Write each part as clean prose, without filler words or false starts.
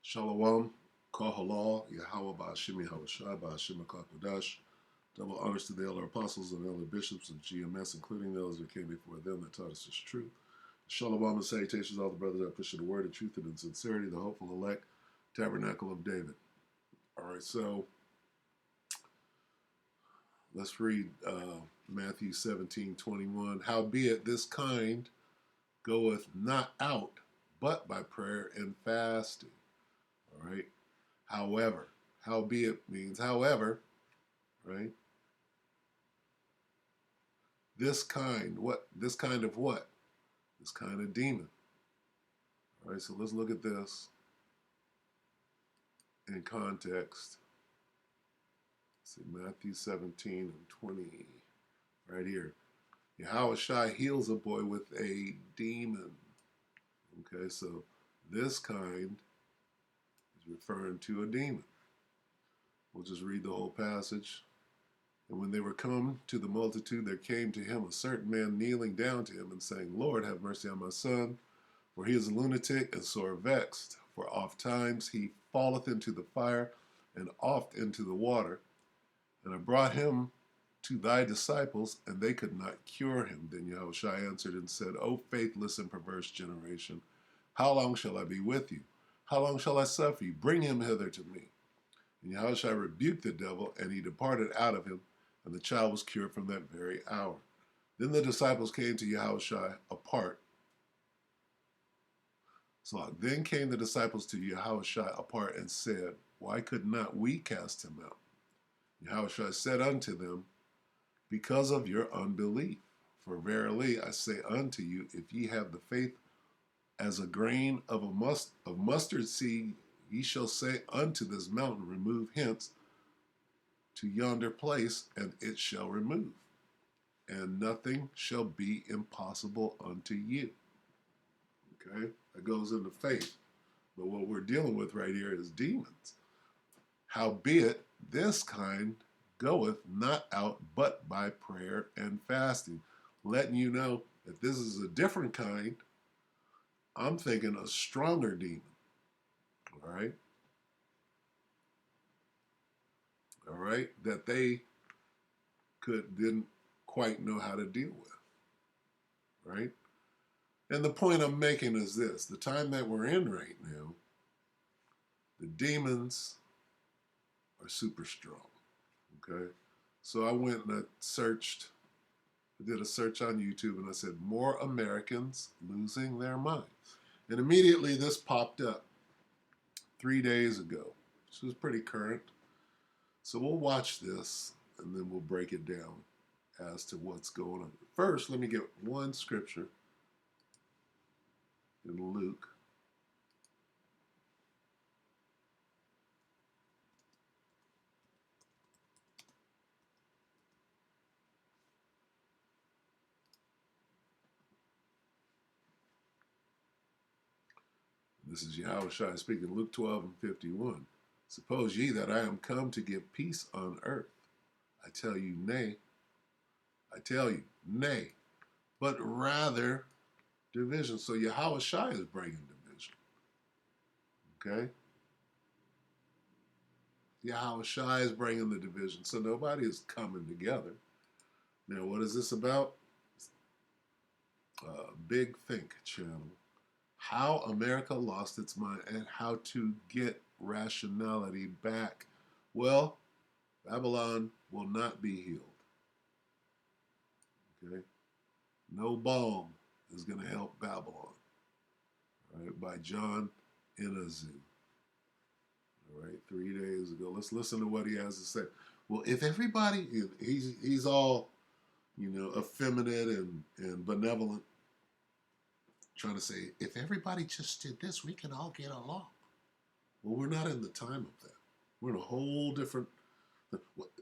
Shalom, Kahalal, Yahweh Ba'ashim Yahushai Ba'ashim HaKakodash. Double honors to the elder apostles and elder bishops of GMS, including those who came before them that taught us this truth. Shalom and salutations to all the brothers that push the word of truth and in sincerity, the hopeful elect, tabernacle of David. All right, so let's read Matthew 17:21. Howbeit this kind goeth not out, but by prayer and fasting. All right. However, howbeit means however, right? This kind, what? This kind of what? This kind of demon. All right, so let's look at this in context. Let's see, Matthew 17:20, right here. Yahushua heals a boy with a demon. Okay, so this kind is referring to a demon. We'll just read the whole passage. And when they were come to the multitude, there came to him a certain man kneeling down to him and saying, Lord, have mercy on my son, for he is a lunatic and sore vexed. For oft times he falleth into the fire and oft into the water. And I brought him to thy disciples, and they could not cure him. Then Yahushua answered and said, O faithless and perverse generation, how long shall I be with you? How long shall I suffer you? Bring him hither to me. And Yahushua rebuked the devil, and he departed out of him, and the child was cured from that very hour. Then the disciples came to Yahushua apart. So then came the disciples to Yahushua apart and said, Why could not we cast him out? Yahushua said unto them, Because of your unbelief. For verily I say unto you, if ye have the faith as a grain of mustard seed, ye shall say unto this mountain, Remove hence to yonder place, and it shall remove. And nothing shall be impossible unto you. Okay? That goes into faith. But what we're dealing with right here is demons. Howbeit, this kind goeth not out but by prayer and fasting. Letting you know that this is a different kind. I'm thinking a stronger demon. All right? All right? That they didn't quite know how to deal with. Right? And the point I'm making is this. The time that we're in right now, the demons are super strong. Okay? So I went and I did a search on YouTube, and I said, more Americans losing their minds. And immediately this popped up 3 days ago, which was pretty current. So we'll watch this, and then we'll break it down as to what's going on. First, let me get one scripture in Luke. This is Yahushua speaking, Luke 12:51. Suppose ye that I am come to give peace on earth? I tell you, nay. I tell you, nay. But rather division. So Yahushua is bringing division. Okay? Yahushua is bringing the division. So nobody is coming together. Now, what is this about? Big Think channel. How America lost its mind and how to get rationality back. Well, Babylon will not be healed. Okay? No balm is going to help Babylon. All right, by John Inazu. All right, 3 days ago. Let's listen to what he has to say. Well, if everybody, he's all, effeminate and benevolent, trying to say, if everybody just did this, we can all get along. Well, we're not in the time of that. We're in a whole different,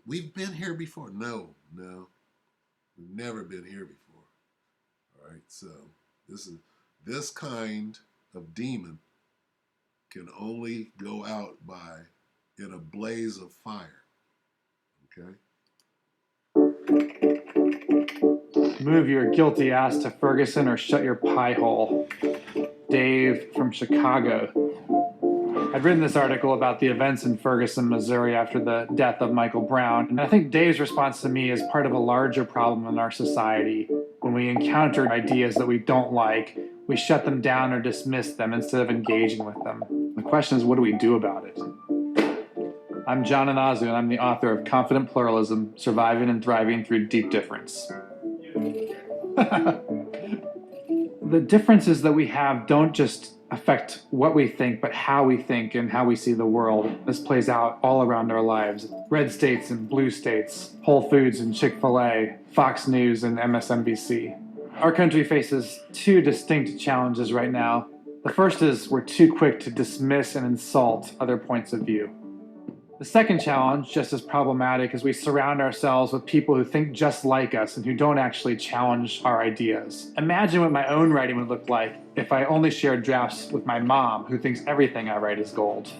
we've been here before. No, we've never been here before. All right, so this kind of demon can only go out in a blaze of fire. Okay? Move your guilty ass to Ferguson or shut your pie hole. Dave from Chicago. I'd written this article about the events in Ferguson, Missouri after the death of Michael Brown, and I think Dave's response to me is part of a larger problem in our society. When we encounter ideas that we don't like, we shut them down or dismiss them instead of engaging with them. The question is, what do we do about it? I'm John Anazu, and I'm the author of Confident Pluralism, Surviving and Thriving Through Deep Difference. The differences that we have don't just affect what we think, but how we think and how we see the world. This plays out all around our lives. Red states and blue states, Whole Foods and Chick-fil-A, Fox News and MSNBC. Our country faces two distinct challenges right now. The first is we're too quick to dismiss and insult other points of view. The second challenge, just as problematic, is we surround ourselves with people who think just like us and who don't actually challenge our ideas. Imagine what my own writing would look like if I only shared drafts with my mom, who thinks everything I write is gold.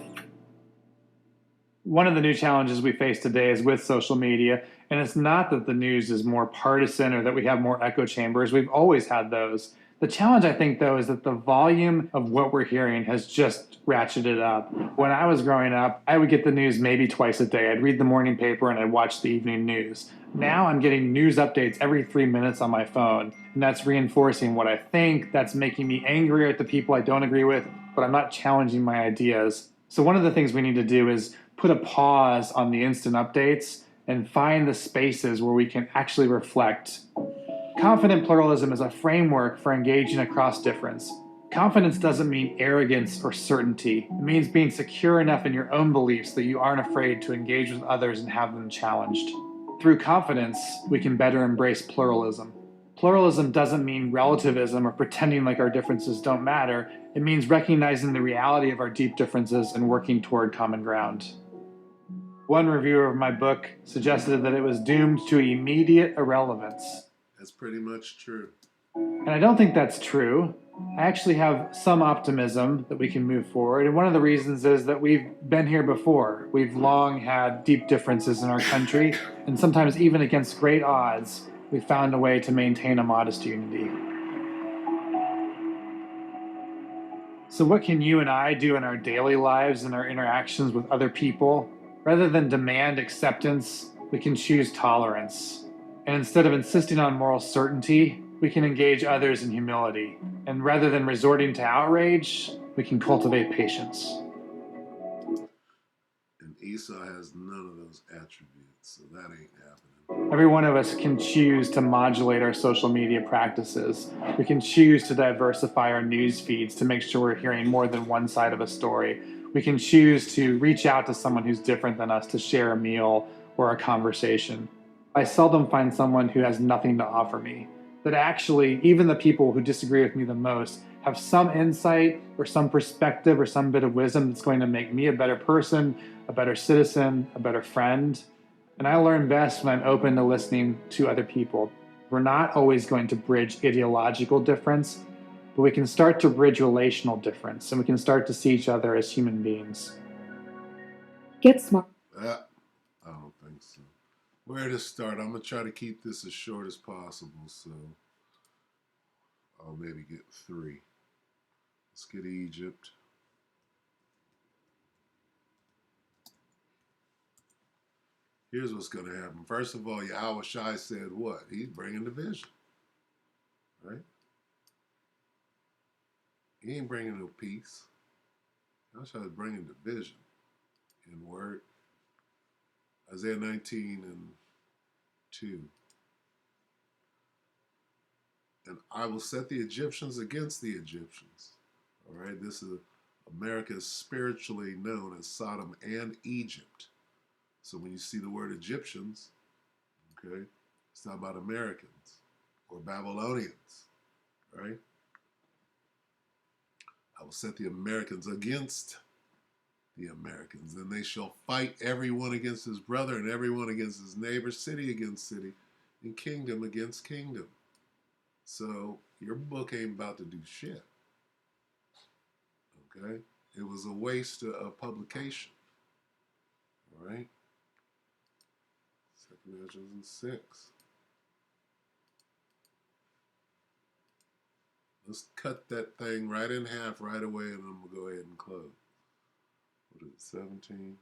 One of the new challenges we face today is with social media, and it's not that the news is more partisan or that we have more echo chambers. We've always had those. The challenge, I think, though, is that the volume of what we're hearing has just ratcheted up. When I was growing up, I would get the news maybe twice a day. I'd read the morning paper and I'd watch the evening news. Now I'm getting news updates every 3 minutes on my phone, and that's reinforcing what I think. That's making me angrier at the people I don't agree with, but I'm not challenging my ideas. So one of the things we need to do is put a pause on the instant updates and find the spaces where we can actually reflect. Confident pluralism is a framework for engaging across difference. Confidence doesn't mean arrogance or certainty. It means being secure enough in your own beliefs that you aren't afraid to engage with others and have them challenged. Through confidence, we can better embrace pluralism. Pluralism doesn't mean relativism or pretending like our differences don't matter. It means recognizing the reality of our deep differences and working toward common ground. One reviewer of my book suggested that it was doomed to immediate irrelevance. That's pretty much true. And I don't think that's true. I actually have some optimism that we can move forward. And one of the reasons is that we've been here before. We've long had deep differences in our country, and sometimes even against great odds, we've found a way to maintain a modest unity. So what can you and I do in our daily lives and our interactions with other people? Rather than demand acceptance, we can choose tolerance. And instead of insisting on moral certainty, we can engage others in humility. And rather than resorting to outrage, we can cultivate patience. And Esau has none of those attributes, so that ain't happening. Every one of us can choose to modulate our social media practices. We can choose to diversify our news feeds to make sure we're hearing more than one side of a story. We can choose to reach out to someone who's different than us to share a meal or a conversation. I seldom find someone who has nothing to offer me. That actually, even the people who disagree with me the most have some insight or some perspective or some bit of wisdom that's going to make me a better person, a better citizen, a better friend. And I learn best when I'm open to listening to other people. We're not always going to bridge ideological difference, but we can start to bridge relational difference, and we can start to see each other as human beings. Get smart. I don't think so. Where to start? I'm going to try to keep this as short as possible, so I'll maybe get 3. Let's get Egypt. Here's what's going to happen. First of all, Yahweh Shai said what? He's bringing division, right? He ain't bringing no peace. Yahweh Shai is bringing division in word. Isaiah 19:2. And I will set the Egyptians against the Egyptians. All right, this is America is spiritually known as Sodom and Egypt. So when you see the word Egyptians, okay, it's not about Americans or Babylonians, right? I will set the Americans against the Americans. Then they shall fight everyone against his brother and everyone against his neighbor, city against city, and kingdom against kingdom. So your book ain't about to do shit. Okay? It was a waste of publication. All right? 2 Ezra 6. Let's cut that thing right in half right away, and I'm going to go ahead and close. 17.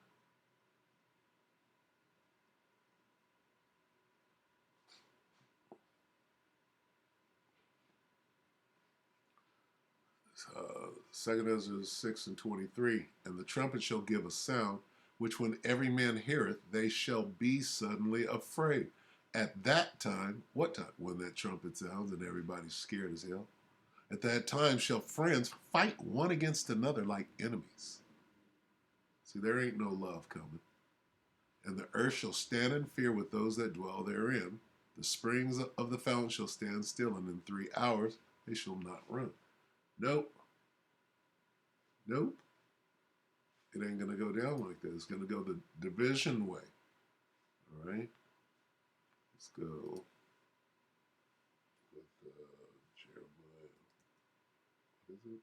Second Ezra 6 and 23. And the trumpet shall give a sound, which when every man heareth, they shall be suddenly afraid. At that time, what time? When that trumpet sounds and everybody's scared as hell. At that time shall friends fight one against another like enemies. See, there ain't no love coming. And the earth shall stand in fear with those that dwell therein. The springs of the fountain shall stand still, and in 3 hours they shall not run. Nope. Nope. It ain't going to go down like that. It's going to go the division way. All right? Let's go with Jeremiah. What is it?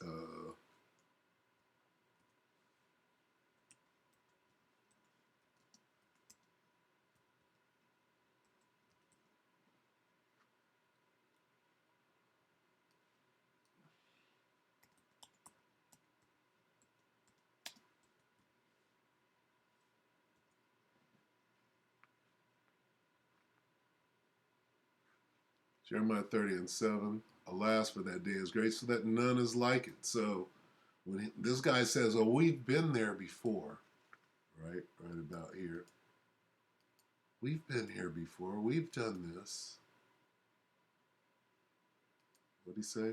Uh, Jeremiah 30 and 7. Alas, for that day is great, so that none is like it. So when this guy says, oh, we've been there before, right? Right about here. We've been here before. We've done this. What'd he say?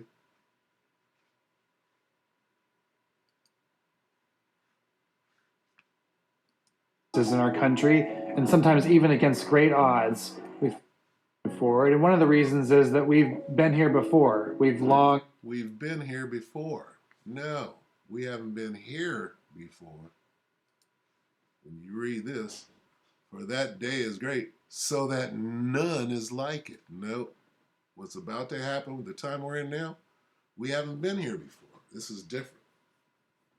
In our country, and sometimes even against great odds, we've forward. And one of the reasons is that we've been here before. We've been here before. No, we haven't been here before. When you read this, for that day is great, so that none is like it. Nope. What's about to happen with the time we're in now, we haven't been here before. This is different,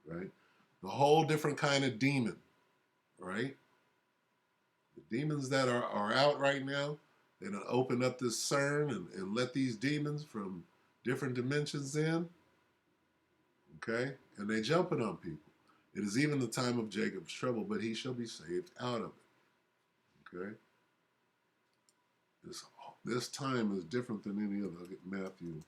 right? The whole different kind of demon, right? The demons that are out right now, they're going to open up this CERN and let these demons from different dimensions in, okay? And they jumping on people. It is even the time of Jacob's trouble, but he shall be saved out of it, okay? This time is different than any other. I'll get Matthew.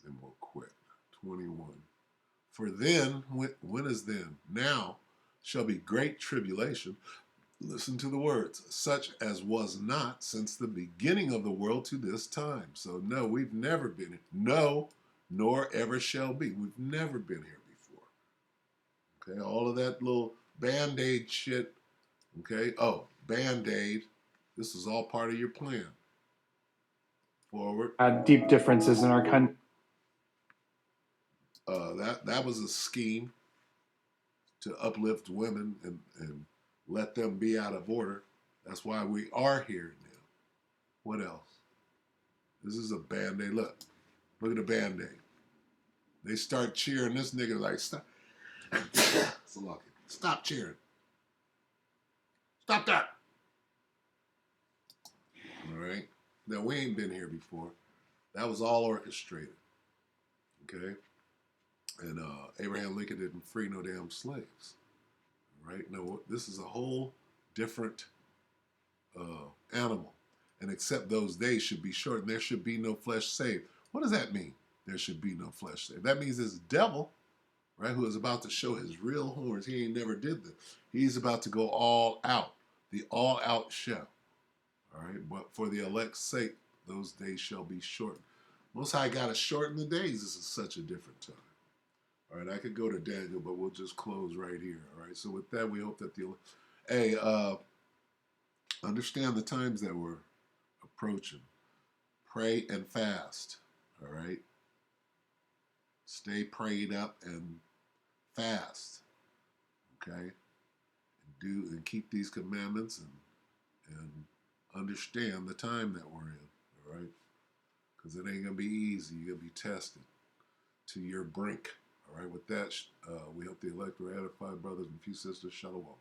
And we'll quit. 21. For then, when is then? Now shall be great tribulation. Listen to the words, such as was not since the beginning of the world to this time. So no, we've never been here. No, nor ever shall be. We've never been here before. Okay, all of that little Band-Aid shit. Okay, oh, Band-Aid. This is all part of your plan. Forward. Deep differences in our country. That was a scheme to uplift women and let them be out of order. That's why we are here now. What else? This is a Band-Aid. Look at the Band-Aid. They start cheering. This nigga like, stop. Stop cheering. Stop that. All right. Now, we ain't been here before. That was all orchestrated. Okay. And Abraham Lincoln didn't free no damn slaves. Right? No, this is a whole different animal. And except those days should be short, and there should be no flesh saved. What does that mean? There should be no flesh saved. That means this devil, right, who is about to show his real horns. He ain't never did this. He's about to go all out. The all out show. All right? But for the elect's sake, those days shall be shortened. Most High got to shorten the days. This is such a different time. All right, I could go to Daniel, but we'll just close right here. All right, so with that, we hope that understand the times that we're approaching. Pray and fast. All right, stay prayed up and fast. Okay, and keep these commandments and understand the time that we're in. All right, because it ain't gonna be easy. You're gonna be tested to your brink. All right, with that, we hope the elect were edified, brothers and few sisters. Shalom.